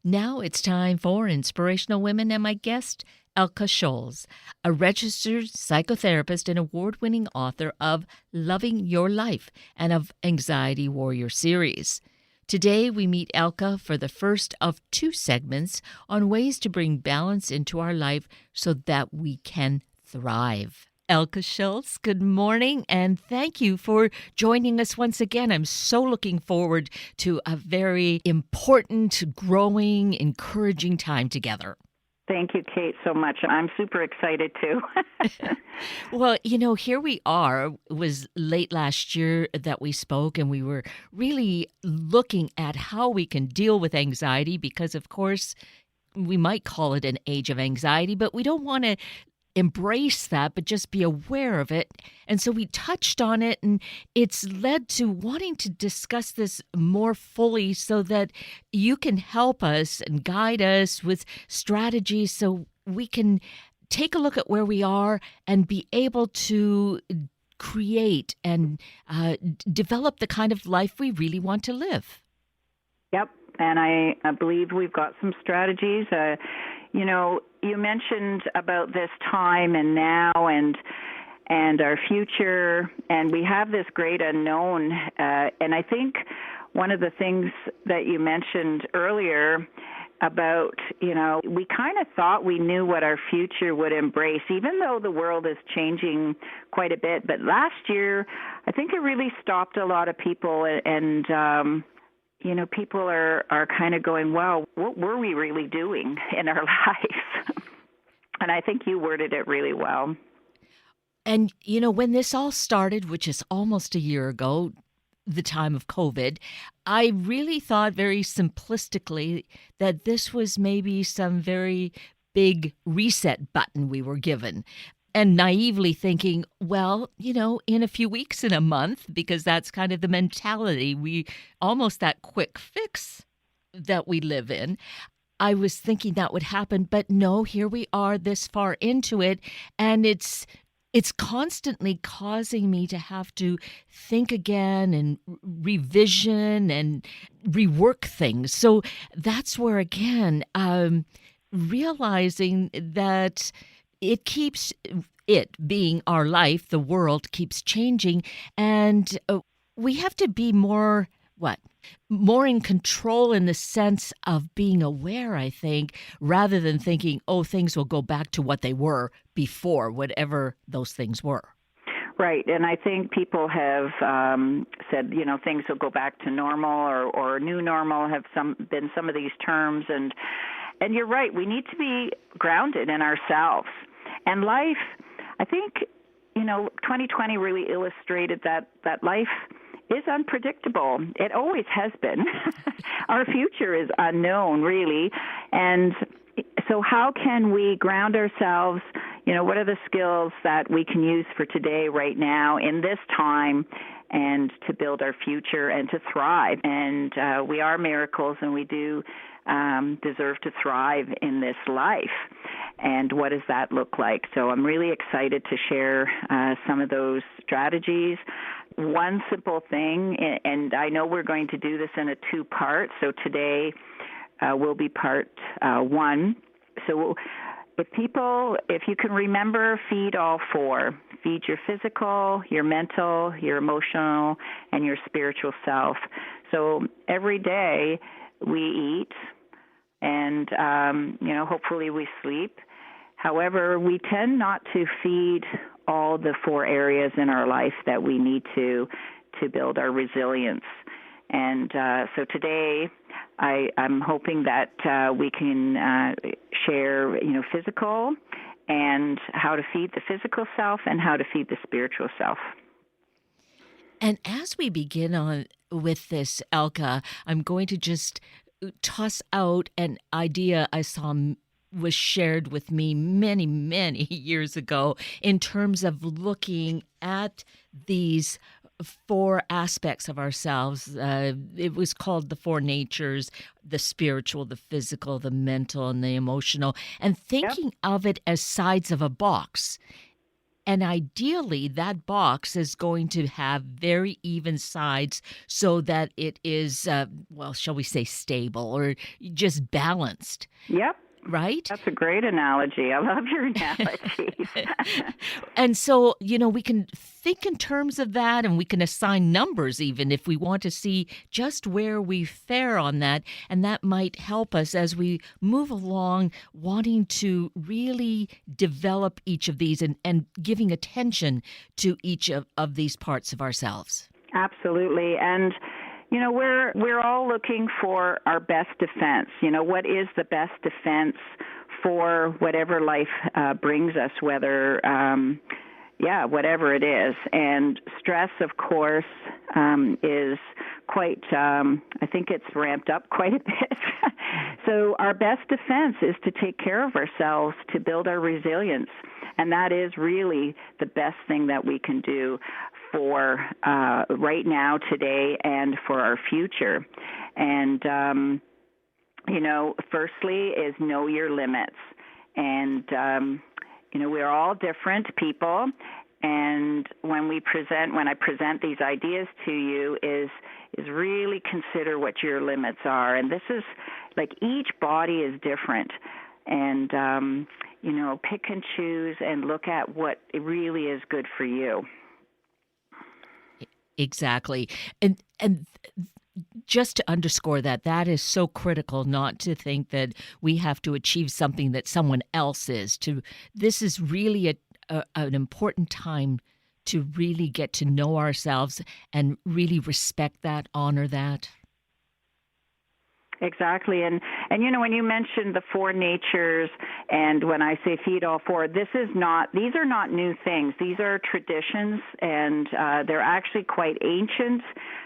Now it's time for Inspirational Women and my guest, Elke Scholz, a registered psychotherapist and award-winning author of Loving Your Life and of Anxiety Warrior series. Today we meet Elke for the first of two segments on ways to bring balance into our life so that we can thrive. Elke Scholz, good morning, and thank you for joining us once again. I'm so looking forward to a very important, growing, encouraging time together. Thank you, Kate, so much. I'm super excited, too. Well, here we are. It was late last year that we spoke, and we were really looking at how we can deal with anxiety because, of course, we might call it an age of anxiety, but we don't want to embrace that, but just be aware of it. And so we touched on it, and it's led to wanting to discuss this more fully so that you can help us and guide us with strategies so we can take a look at where we are and be able to create and develop the kind of life we really want to live. Yep, and I believe we've got some strategies. You mentioned about this time and now and our future, and we have this great unknown. And I think one of the things that you mentioned earlier about, we kind of thought we knew what our future would embrace, even though the world is changing quite a bit. But last year, I think it really stopped a lot of people and people are kind of going, wow, what were we really doing in our life? And I think you worded it really well. And, when this all started, which is almost a year ago, the time of COVID, I really thought very simplistically that this was maybe some very big reset button we were given. And naively thinking, well, in a few weeks, in a month, because that's kind of the mentality, almost that quick fix that we live in. I was thinking that would happen, but no, here we are this far into it, and it's constantly causing me to have to think again and revision and rework things. So that's where, again, realizing that it being our life, the world keeps changing, and we have to be more in control in the sense of being aware, I think, rather than thinking, things will go back to what they were before, whatever those things were. Right, and I think people have said, things will go back to normal or new normal have been some of these terms, and you're right, we need to be grounded in ourselves. And life, I think, 2020 really illustrated that life is unpredictable. It always has been. Our future is unknown, really. And so how can we ground ourselves? What are the skills that we can use for today, right now, in this time, and to build our future and to thrive? And we are miracles, and we do deserve to thrive in this life. And what does that look like? So I'm really excited to share some of those strategies. One simple thing, and I know we're going to do this in a two-part, so today will be part one. So if you can remember, feed all four. Feed your physical, your mental, your emotional, and your spiritual self. So every day we eat, and hopefully we sleep. However, we tend not to feed all the four areas in our life that we need to build our resilience. And so today, I'm hoping that we can share, physical and how to feed the physical self and how to feed the spiritual self. And as we begin with this, Elke, I'm going to just toss out an idea I saw was shared with me many, many years ago in terms of looking at these four aspects of ourselves. It was called the four natures: the spiritual, the physical, the mental, and the emotional, and thinking of it as sides of a box. And ideally, that box is going to have very even sides so that it is, well, shall we say, stable or just balanced, Yep. right? That's a great analogy. I love your analogies. And so, we can think in terms of that and we can assign numbers even if we want to see just where we fare on that. And that might help us as we move along, wanting to really develop each of these and giving attention to each of these parts of ourselves. Absolutely. And we're all looking for our best defense. What is the best defense for whatever life brings us, whether whatever it is. And stress, of course, is quite, I think it's ramped up quite a bit. So our best defense is to take care of ourselves, to build our resilience. And that is really the best thing that we can do for right now, today, and for our future. And, firstly is know your limits. And, we're all different people. And when I present these ideas to you is really consider what your limits are. And this is like each body is different. And, pick and choose and look at what really is good for you. Exactly. And just to underscore that is so critical, not to think that we have to achieve something that someone else is. This is really an important time to really get to know ourselves and really respect that, honor that. Exactly. And when you mentioned the four natures, and when I say feed all four, these are not new things. These are traditions, and they're actually quite ancient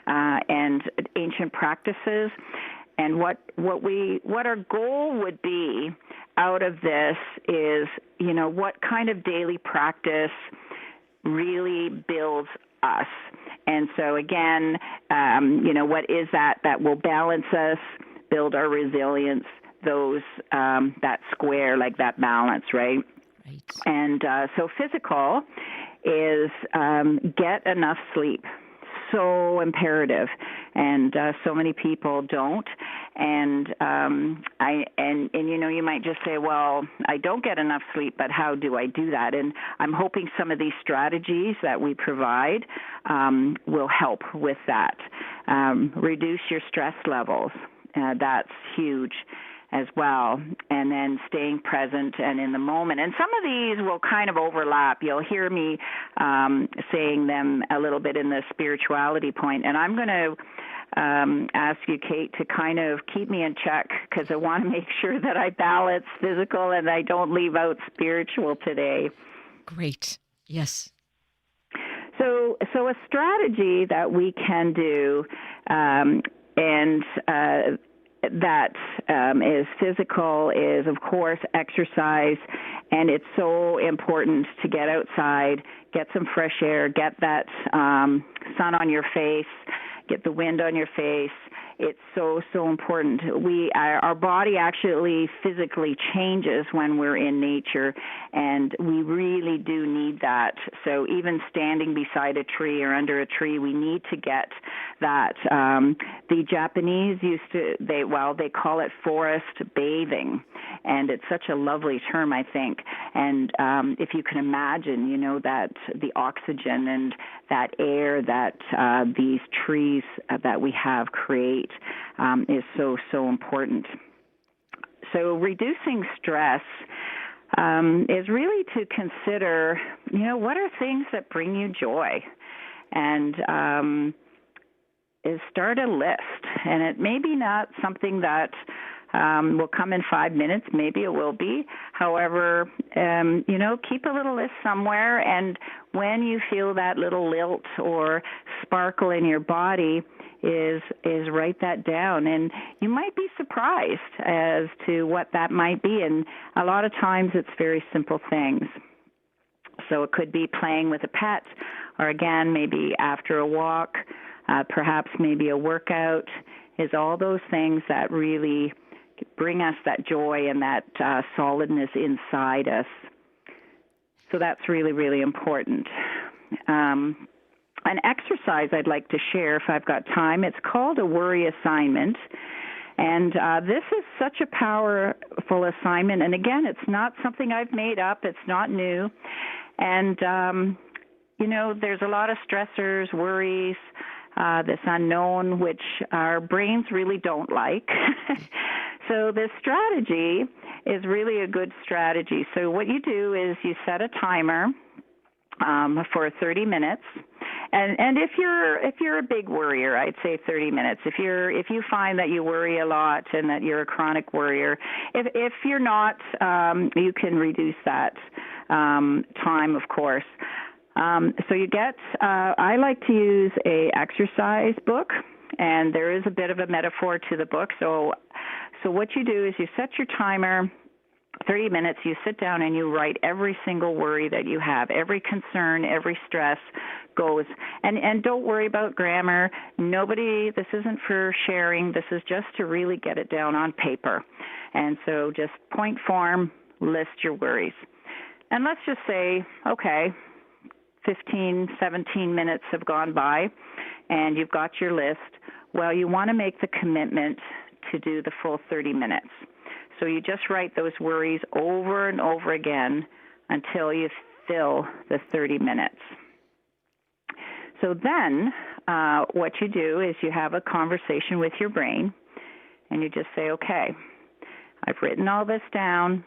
and ancient practices. And what our goal would be out of this is, what kind of daily practice really builds us. And so again, what is that will balance us, build our resilience, that square, like that balance, right? Right. And so physical is get enough sleep. So imperative, and so many people don't. And you might just say, well, I don't get enough sleep, but how do I do that? And I'm hoping some of these strategies that we provide will help with that. Reduce your stress levels. That's huge as well. And then staying present and in the moment. And some of these will kind of overlap. You'll hear me saying them a little bit in the spirituality point. And I'm going to ask you, Kate, to kind of keep me in check, because I want to make sure that I balance physical and I don't leave out spiritual today. Great. Yes. So a strategy that we can do that is physical is, of course, exercise, and it's so important to get outside, get some fresh air, get that sun on your face, get the wind on your face. It's so, so important. Our body actually physically changes when we're in nature, and we really do need that. So even standing beside a tree or under a tree, we need to get that. The Japanese they call it forest bathing, and it's such a lovely term, I think. And if you can imagine, that the oxygen and that air that these trees that we have create is so, so important. So reducing stress is really to consider, what are things that bring you joy? And is start a list. And it may be not something that will come in 5 minutes. Maybe it will be. However, keep a little list somewhere. And when you feel that little lilt or sparkle in your body, is write that down. And you might be surprised as to what that might be. And a lot of times it's very simple things. So it could be playing with a pet, or again, maybe after a walk, perhaps maybe a workout, is all those things that really bring us that joy and that solidness inside us. So that's really, really important. An exercise I'd like to share if I've got time, it's called a worry assignment. And this is such a powerful assignment. And again, it's not something I've made up. It's not new. And, there's a lot of stressors, worries, this unknown, which our brains really don't like. So this strategy is really a good strategy. So what you do is you set a timer for 30 minutes. And if you're a big worrier, I'd say 30 minutes. If you find that you worry a lot and that you're a chronic worrier, if you're not, you can reduce that time, of course. So you get. I like to use a exercise book, and there is a bit of a metaphor to the book. So what you do is you set your timer. 30 minutes, you sit down and you write every single worry that you have, every concern, every stress goes. And don't worry about grammar. This isn't for sharing. This is just to really get it down on paper. And so just point form, list your worries. And let's just say, okay, 15, 17 minutes have gone by and you've got your list. Well, you want to make the commitment to do the full 30 minutes. So you just write those worries over and over again until you fill the 30 minutes. So then what you do is you have a conversation with your brain, and you just say, okay, I've written all this down.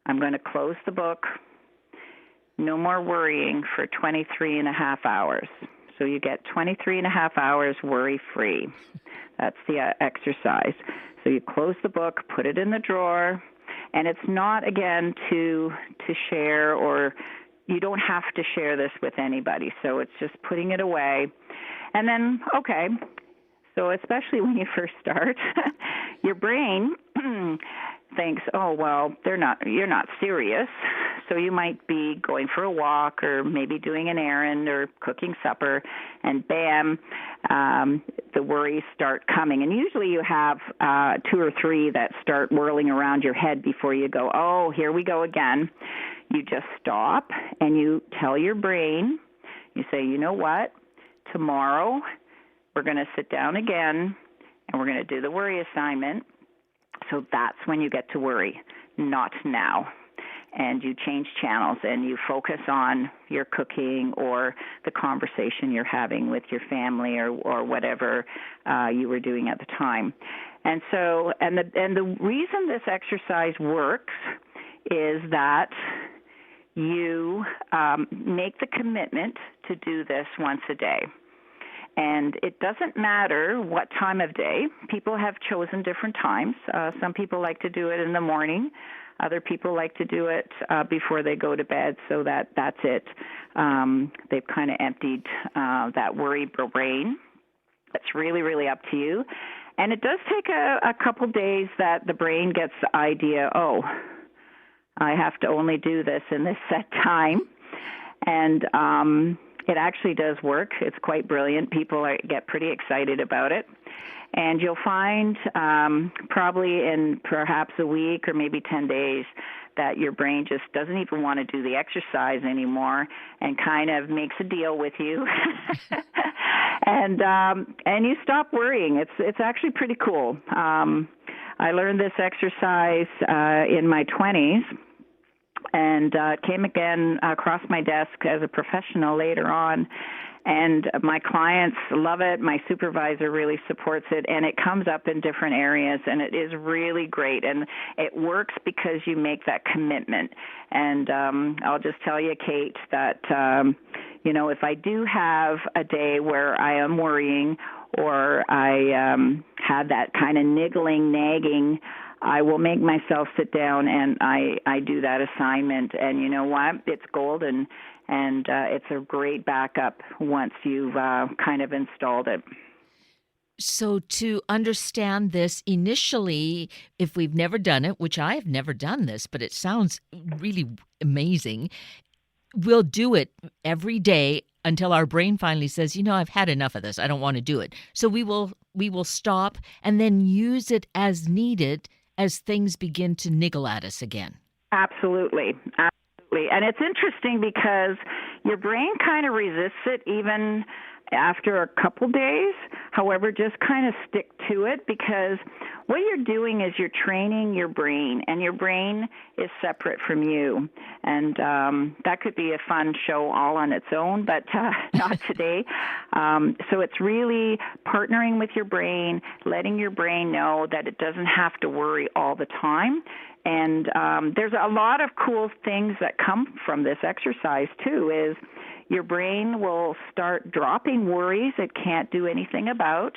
I'm going to close the book. No more worrying for 23 and a half hours. So you get 23 and a half hours worry-free. That's the exercise. So you close the book, put it in the drawer, and it's not, again, to share, or you don't have to share this with anybody. So it's just putting it away. And then, okay, so especially when you first start, your brain thinks, oh, well, you're not serious. So you might be going for a walk or maybe doing an errand or cooking supper, and bam, the worries start coming. And usually you have 2 or 3 that start whirling around your head before you go, oh, here we go again. You just stop and you tell your brain, you say, you know what, tomorrow we're going to sit down again and we're going to do the worry assignment. So that's when you get to worry, not now. And you change channels and you focus on your cooking or the conversation you're having with your family or whatever you were doing at the time. And so, and the reason this exercise works is that you make the commitment to do this once a day. And it doesn't matter what time of day. People have chosen different times. Some people like to do it in the morning. Other people like to do it before they go to bed, so that's it. They've kind of emptied that worry brain. It's really, really up to you. And it does take a couple days that the brain gets the idea, oh, I have to only do this in this set time. And it actually does work. It's quite brilliant. People get pretty excited about it. And you'll find probably in perhaps a week or maybe 10 days that your brain just doesn't even want to do the exercise anymore and kind of makes a deal with you. and you stop worrying. It's actually pretty cool. I learned this exercise in my 20s. And it came again across my desk as a professional later on. And my clients love it. My supervisor really supports it. And it comes up in different areas. And it is really great. And it works because you make that commitment. And I'll just tell you, Kate, that, if I do have a day where I am worrying or I had that kind of niggling, nagging, I will make myself sit down and I do that assignment. And you know what? It's gold, and it's a great backup once you've kind of installed it. So to understand this initially, if we've never done it, which I have never done this, but it sounds really amazing, we'll do it every day until our brain finally says, I've had enough of this. I don't want to do it. So we will stop and then use it as needed as things begin to niggle at us again. Absolutely. Absolutely. And it's interesting because your brain kind of resists it even after a couple days. However, just kind of stick to it, because what you're doing is you're training your brain, and your brain is separate from you. And that could be a fun show all on its own, but not today. So it's really partnering with your brain, letting your brain know that it doesn't have to worry all the time. And there's a lot of cool things that come from this exercise, too, is your brain will start dropping worries it can't do anything about,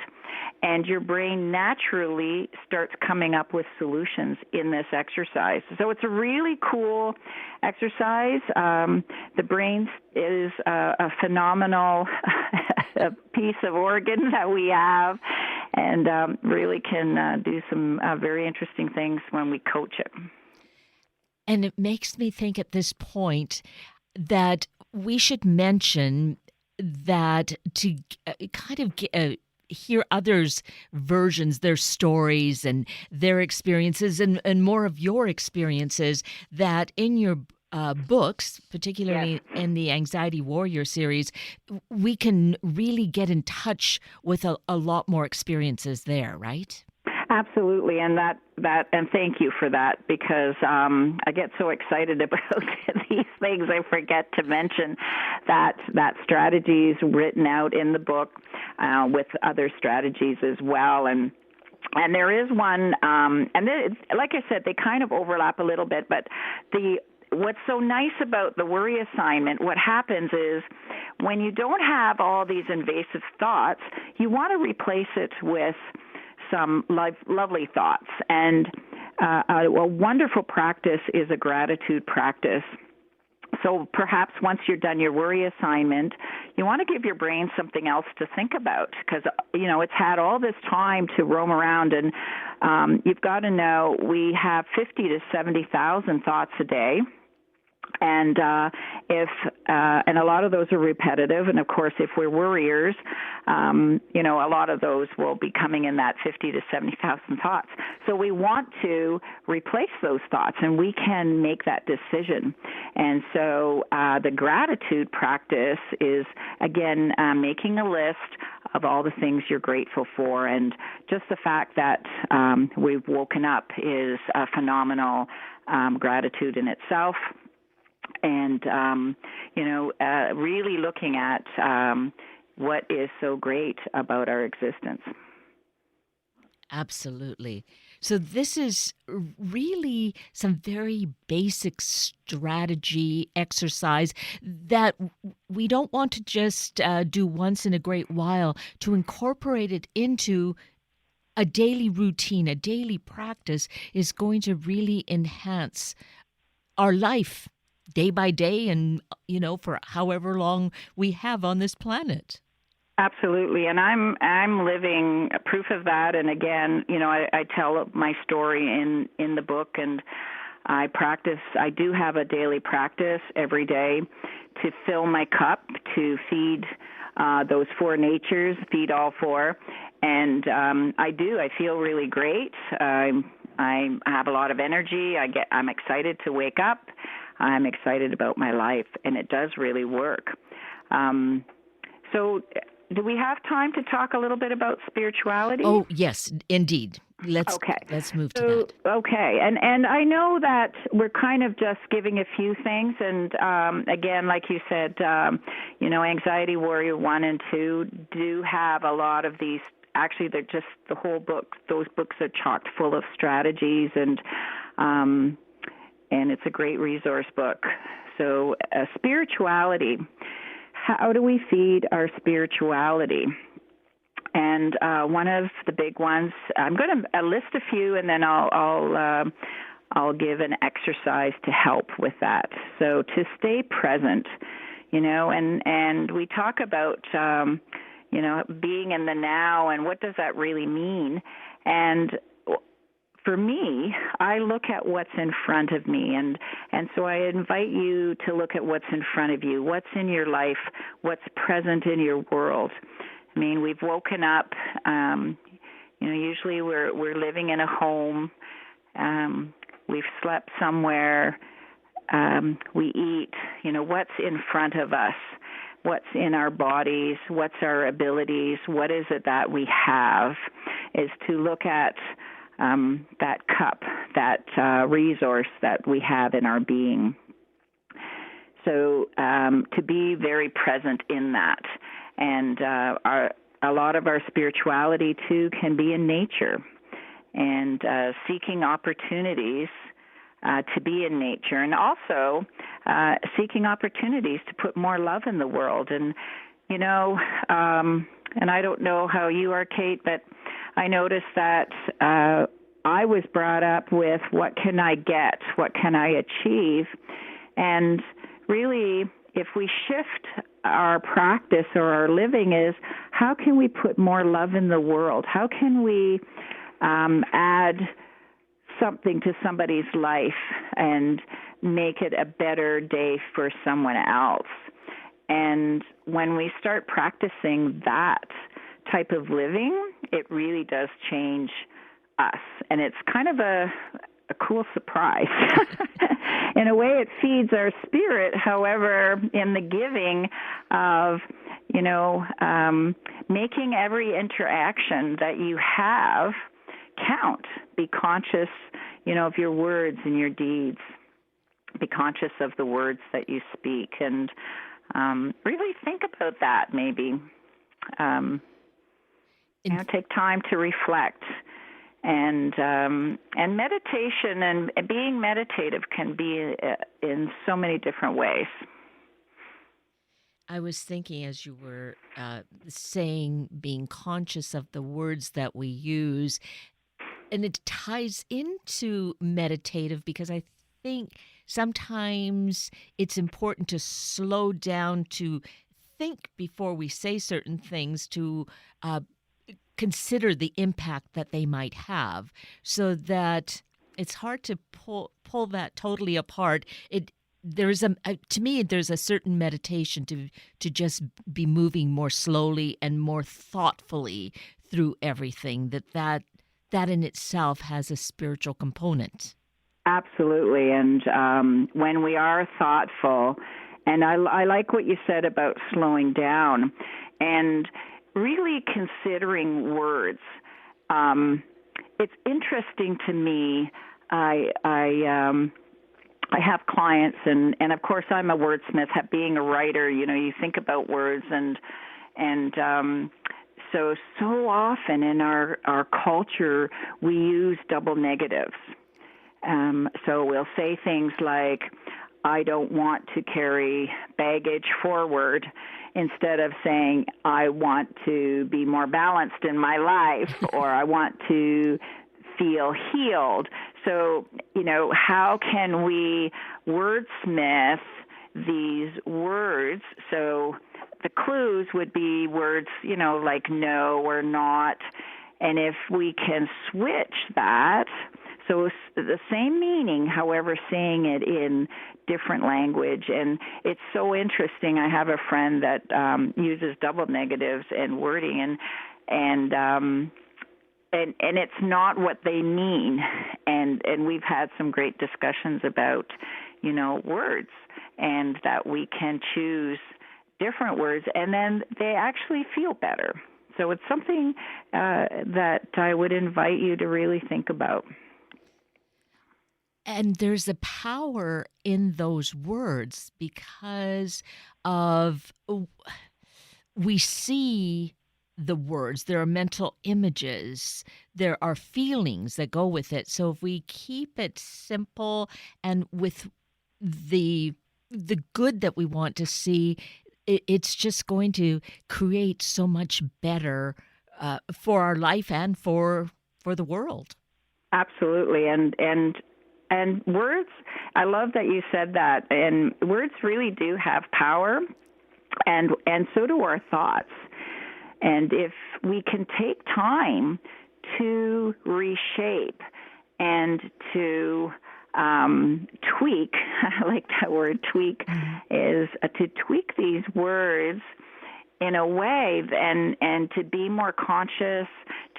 and your brain naturally starts coming up with solutions in this exercise. So it's a really cool exercise. The brain is a phenomenal piece of organ that we have, and really can do some very interesting things when we coach it. And it makes me think at this point that we should mention that to kind of hear others' versions, their stories and their experiences, and more of your experiences, that in your books, particularly in the Anxiety Warrior series, we can really get in touch with a lot more experiences there, right? Absolutely, and and thank you for that, because I get so excited about these things I forget to mention that strategies written out in the book with other strategies as well, and there is one, like I said, they kind of overlap a little bit, but what's so nice about the worry assignment, what happens is when you don't have all these invasive thoughts, you want to replace it with some lovely thoughts. And a wonderful practice is a gratitude practice. So perhaps once you're done your worry assignment, you want to give your brain something else to think about, because, it's had all this time to roam around, and you've got to know we have 50 to 70,000 thoughts a day. And and a lot of those are repetitive, and of course, if we're worriers, a lot of those will be coming in that 50 to 70,000 thoughts. So we want to replace those thoughts, and we can make that decision. And so the gratitude practice is, again, making a list of all the things you're grateful for, and just the fact that we've woken up is a phenomenal gratitude in itself. And, really looking at what is so great about our existence. Absolutely. So this is really some very basic strategy exercise that we don't want to just do once in a great while, to incorporate it into a daily routine, a daily practice is going to really enhance our life day by day, and for however long we have on this planet. Absolutely, and I'm living proof of that. And again, I tell my story in the book, and I do have a daily practice every day to fill my cup, to feed those four natures, feed all four, and I feel really great. I have a lot of energy. I'm excited to wake up. I'm excited about my life, and it does really work. So do we have time to talk a little bit about spirituality? Oh, yes, indeed. Let's move to that. Okay, and I know that we're kind of just giving a few things, and again, like you said, Anxiety Warrior 1 and 2 do have a lot of these. Actually, they're just the whole book. Those books are chocked full of strategies, and it's a great resource book. So spirituality, how do we feed our spirituality? And one of the big ones, I'm going to list a few, and then I'll give an exercise to help with that. So to stay present, and we talk about, being in the now, and what does that really mean? And for me, I look at what's in front of me, and so I invite you to look at what's in front of you, what's in your life, what's present in your world. I mean, we've woken up, usually we're living in a home, we've slept somewhere, we eat, what's in front of us, what's in our bodies, what's our abilities, what is it that we have, is to look at that cup, that resource that we have in our being. So to be very present in that. And a lot of our spirituality, too, can be in nature and seeking opportunities to be in nature, and also seeking opportunities to put more love in the world. And, and I don't know how you are, Kate, but I noticed that I was brought up with what can I get, what can I achieve, and really if we shift our practice or our living is how can we put more love in the world? How can we add something to somebody's life and make it a better day for someone else? And when we start practicing that type of living, it really does change us. And it's kind of a cool surprise. In a way, it feeds our spirit. However, in the giving of, making every interaction that you have count. Be conscious, of your words and your deeds. Be conscious of the words that you speak, and really think about that. Maybe, take time to reflect. And meditation and being meditative can be in so many different ways. I was thinking as you were saying, being conscious of the words that we use, and it ties into meditative because I think sometimes it's important to slow down, to think before we say certain things, to consider the impact that they might have, so that it's hard to pull that totally apart. To me, there's a certain meditation to just be moving more slowly and more thoughtfully through everything. That in itself has a spiritual component. Absolutely, and when we are thoughtful, and I like what you said about slowing down, and really considering words. It's interesting to me. I have clients, and of course I'm a wordsmith. Being a writer, you think about words, and so often in our culture we use double negatives. So we'll say things like, I don't want to carry baggage forward, instead of saying, I want to be more balanced in my life, or I want to feel healed. So, how can we wordsmith these words? So the clues would be words, like no or not. And if we can switch that, so the same meaning, however, saying it in different language. And it's so interesting. I have a friend that uses double negatives and wording, and it's not what they mean. And we've had some great discussions about, words, and that we can choose different words, and then they actually feel better. So it's something that I would invite you to really think about. And there's a power in those words because of we see the words. There are mental images. There are feelings that go with it. So if we keep it simple and with the good that we want to see, it's just going to create so much better for our life and for the world. Absolutely, and words, I love that you said that, and words really do have power, and so do our thoughts. And if we can take time to reshape and to tweak, I like that word tweak, is to tweak these words in a way, and to be more conscious,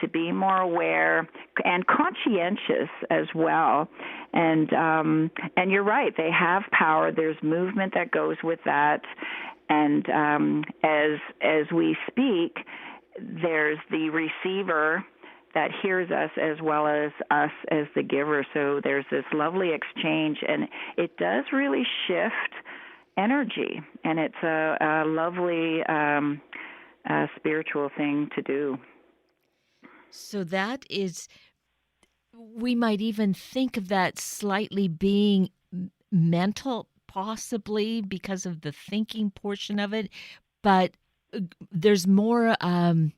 to be more aware, and conscientious as well. And you're right, they have power. There's movement that goes with that. And as we speak, there's the receiver that hears us as well as us as the giver. So there's this lovely exchange, and it does really shift energy, and it's a lovely spiritual thing to do. So that is, we might even think of that slightly being mental, possibly because of the thinking portion of it, but there's more of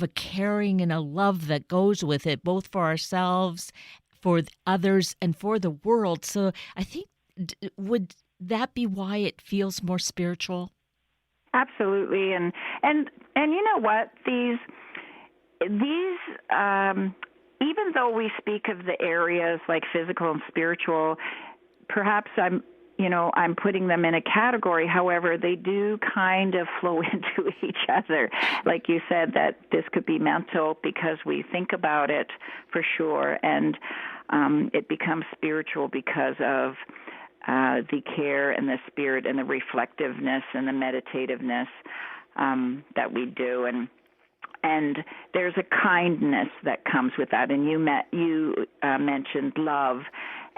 a caring and a love that goes with it, both for ourselves, for others, and for the world. So I think, would that be why it feels more spiritual? Absolutely, and you know what, these even though we speak of the areas like physical and spiritual, perhaps I'm putting them in a category. However, they do kind of flow into each other. Like you said, that this could be mental because we think about it for sure, and it becomes spiritual because of the care and the spirit and the reflectiveness and the meditativeness that we do. And there's a kindness that comes with that. And you mentioned love.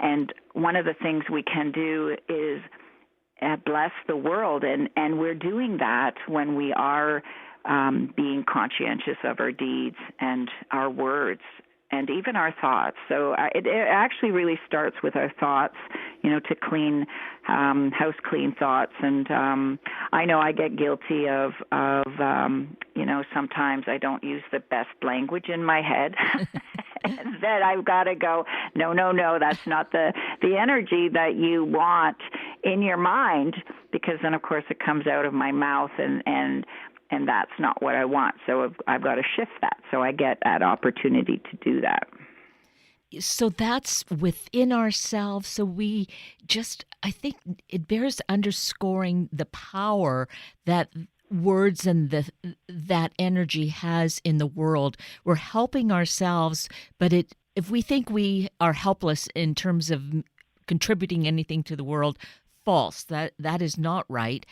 And one of the things we can do is bless the world. And we're doing that when we are being conscientious of our deeds and our words and even our thoughts. So it actually really starts with our thoughts, to clean, house clean thoughts. And I know I get guilty of sometimes I don't use the best language in my head. That I've got to go, no, that's not the energy that you want in your mind, because then, of course, it comes out of my mouth, and that's not what I want. So I've got to shift that. So I get that opportunity to do that. So that's within ourselves. So I think it bears underscoring the power that words and that energy has in the world. We're helping ourselves, but if we think we are helpless in terms of contributing anything to the world, false. That is not right.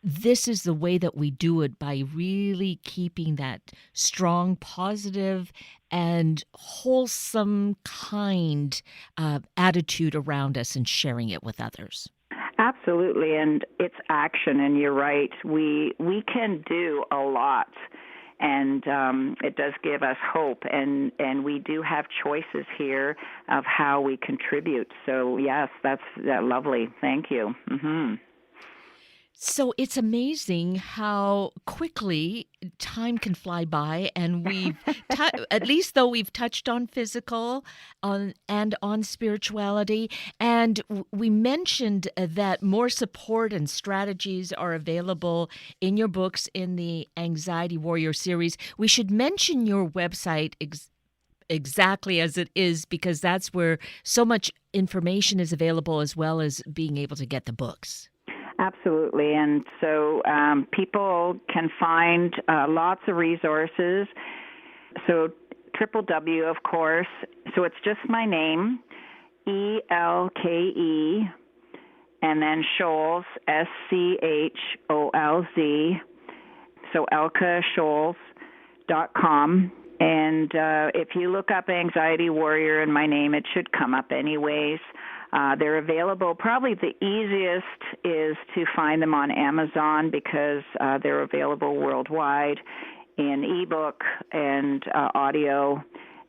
This is the way that we do it, by really keeping that strong, positive, and wholesome kind attitude around us and sharing it with others. Absolutely, and it's action, and you're right. We can do a lot, and it does give us hope, and we do have choices here of how we contribute. So, yes, that's lovely. Thank you. Mm-hmm. So it's amazing how quickly time can fly by, and we've at least though we've touched on physical and on spirituality, and we mentioned that more support and strategies are available in your books in the Anxiety Warrior series. We should mention your website exactly as it is, because that's where so much information is available, as well as being able to get the books. Absolutely, and so people can find lots of resources. So www, of course, so it's just my name, ELKE, and then Scholz, SCHOLZ, so elkescholz.com. And if you look up Anxiety Warrior and my name, it should come up anyways. They're available. Probably the easiest is to find them on Amazon, because they're available worldwide in ebook and audio,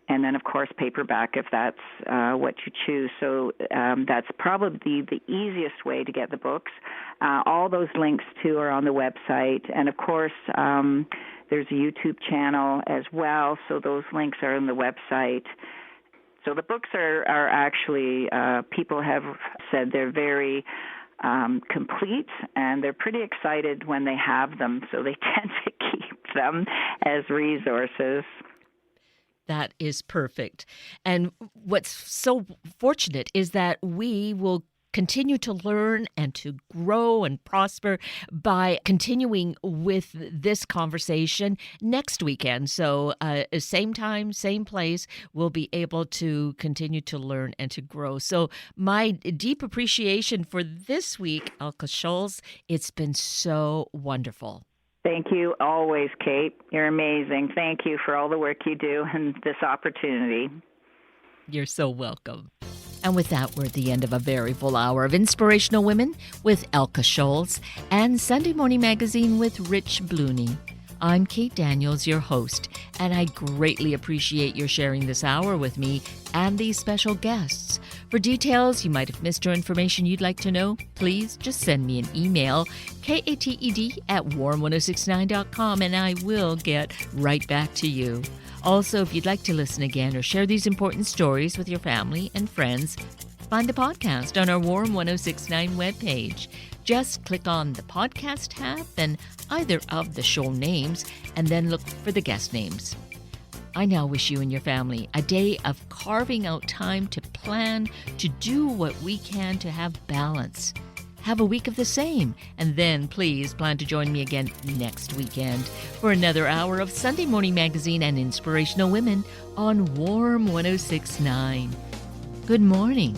and then, of course, paperback if that's what you choose. So that's probably the easiest way to get the books. All those links, too, are on the website. And, of course, there's a YouTube channel as well, so those links are on the website. So the books are actually, people have said they're very complete, and they're pretty excited when they have them, so they tend to keep them as resources. That is perfect. And what's so fortunate is that we will continue to learn and to grow and prosper by continuing with this conversation next weekend. So same time, same place, we'll be able to continue to learn and to grow. So my deep appreciation for this week, Elke Scholz. It's been so wonderful. Thank you always, Kate. You're amazing. Thank you for all the work you do and this opportunity. You're so welcome. And with that, we're at the end of a very full hour of Inspirational Women with Elke Scholz and Sunday Morning Magazine with Rich Bluhney. I'm Kate Daniels, your host, and I greatly appreciate your sharing this hour with me and these special guests. For details you might have missed or information you'd like to know, please just send me an email, kated@warm1069.com, and I will get right back to you. Also, if you'd like to listen again or share these important stories with your family and friends, find the podcast on our Warm 1069 webpage. Just click on the podcast tab and either of the show names, and then look for the guest names. I now wish you and your family a day of carving out time to plan, to do what we can to have balance. Have a week of the same, and then please plan to join me again next weekend for another hour of Sunday Morning Magazine and Inspirational Women on Warm 1069. Good morning.